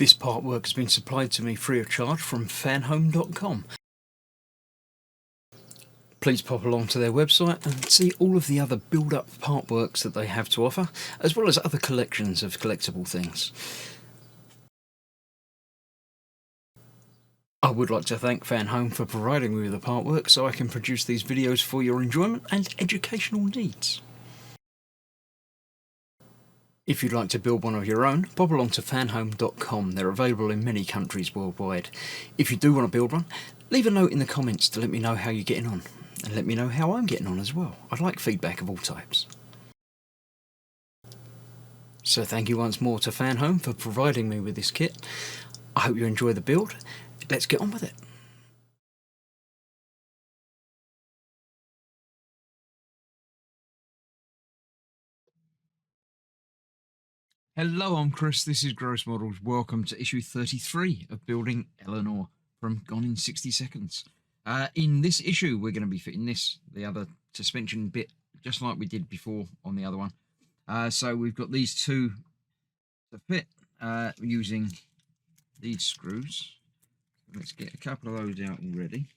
This part work has been supplied to me free of charge from Fanhome.com. Please pop along to their website and see all of the other build-up part works that they have to offer, as well as other collections of collectible things. I would like to thank Fanhome for providing me with the part work so I can produce these videos for your enjoyment and educational needs. If you'd like to build one of your own, pop along to fanhome.com. They're available in many countries worldwide. If you do want to build one, leave a note in the comments to let me know how you're getting on, and let me know how I'm getting on as well. I'd like feedback of all types. So thank you once more to Fanhome for providing me with this kit. I hope you enjoy the build. Let's get on with it. Hello, I'm Chris, this is Gross Models. Welcome to issue 33 of Building Eleanor from Gone in 60 Seconds. In this issue, we're going to be fitting the other suspension bit, just like we did before on the other one. So we've got these two to fit using these screws. Let's get a couple of those out already.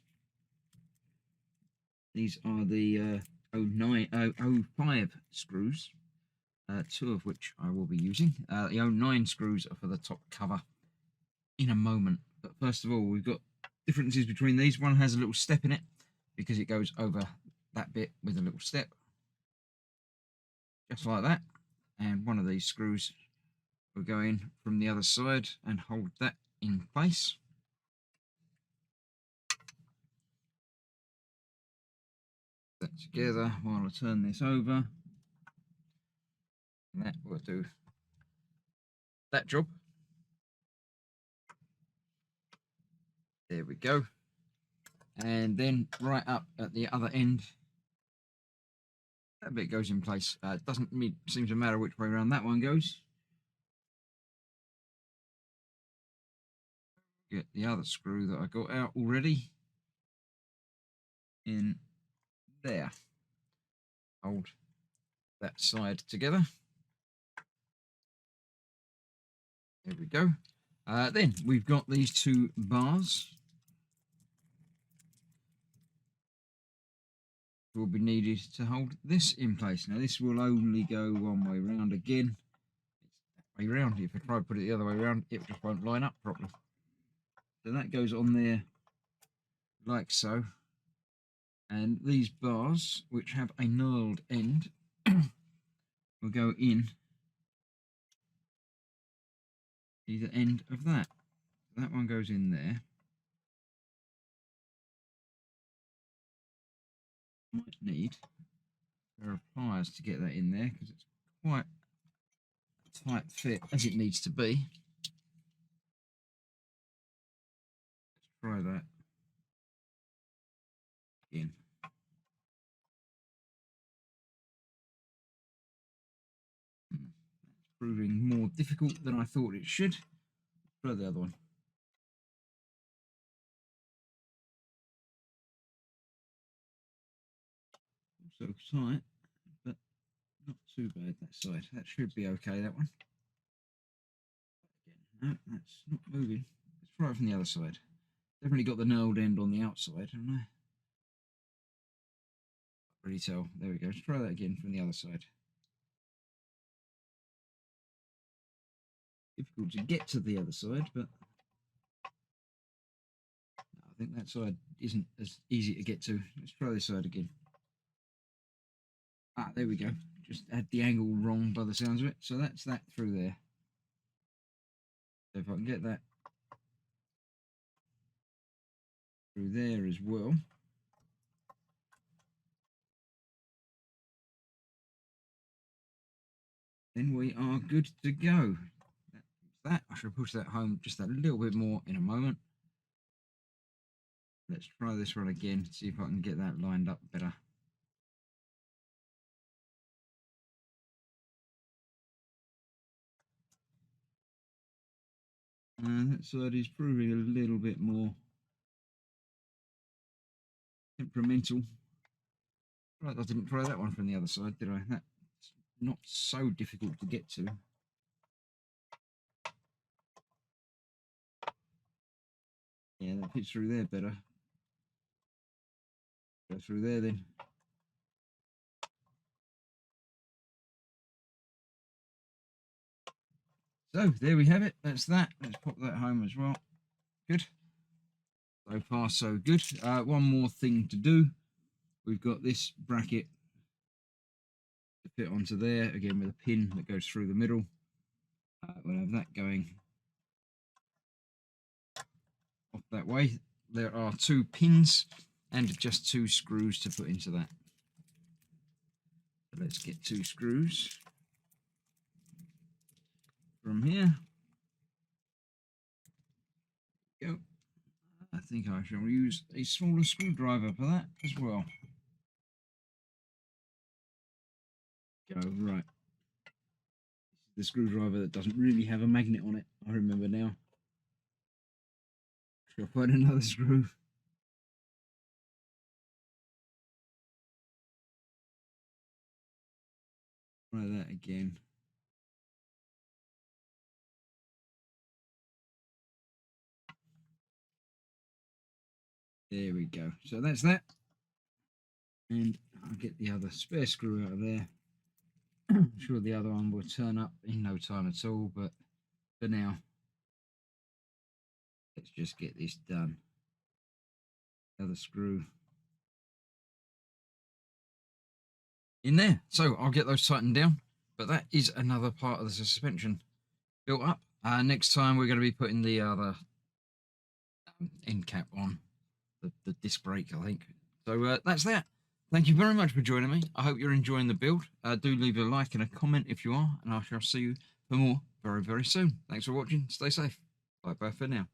These are the 05 screws. Two of which I will be using. The 09 screws are for the top cover in a moment. But first of all, we've got differences between these. One has a little step in it because it goes over that bit with a little step. Just like that. And one of these screws will go in from the other side and hold that in place. That together while I turn this over. And that will do that job. There we go. And then right up at the other end, that bit goes in place. It doesn't seem to matter which way around that one goes. Get the other screw that I got out already in there. Hold that side together. There we go. Then we've got these two bars. Will be needed to hold this in place. Now this will only go one way round again. It's that way round. If I try to put it the other way around, it just won't line up properly. So that goes on there like so. And these bars, which have a knurled end, will go in either end of that. That one goes in there. Might need a pair of pliers to get that in there because it's quite a tight fit as it needs to be. Let's try that again. It's proving more difficult than I thought it should. Try the other one. Also tight, but not too bad that side. That should be okay, that one. No, that's not moving. Let's try it from the other side. Definitely got the knurled end on the outside, haven't I? Really tell. There we go. Let's try that again from the other side. Difficult to get to the other side, but I think that side isn't as easy to get to. Let's try this side again. Ah, there we go. Just had the angle wrong by the sounds of it. So that's that through there. So if I can get that through there as well. Then we are good to go. That I should push that home just a little bit more in a moment. Let's try this one again, see if I can get that lined up better. And that side is proving a little bit more temperamental. Right, I didn't try that one from the other side, did I? That's not so difficult to get to. Yeah, that fits through there better. Go through there then. So there we have it. That's that. Let's pop that home as well. Good. So far, so good. One more thing to do. We've got this bracket to fit onto there, again with a pin that goes through the middle. We'll have that going off that way. There are 2 pins and just 2 screws to put into that. So let's get 2 screws from here. Go. I think I shall use a smaller screwdriver for that as well. Go, right. The screwdriver that doesn't really have a magnet on it, I remember now. Shall I find another screw? Try that again. There we go. So that's that. And I'll get the other spare screw out of there. I'm sure the other one will turn up in no time at all, but for now, let's just get this done. Other screw in there. So I'll get those tightened down, but that is another part of the suspension built up. Next time we're going to be putting the other end cap on, the disc brake, I think. So that's that. Thank you very much for joining me. I hope you're enjoying the build. Do leave a like and a comment if you are, and I shall see you for more very, very soon. Thanks for watching. Stay safe. Bye bye for now.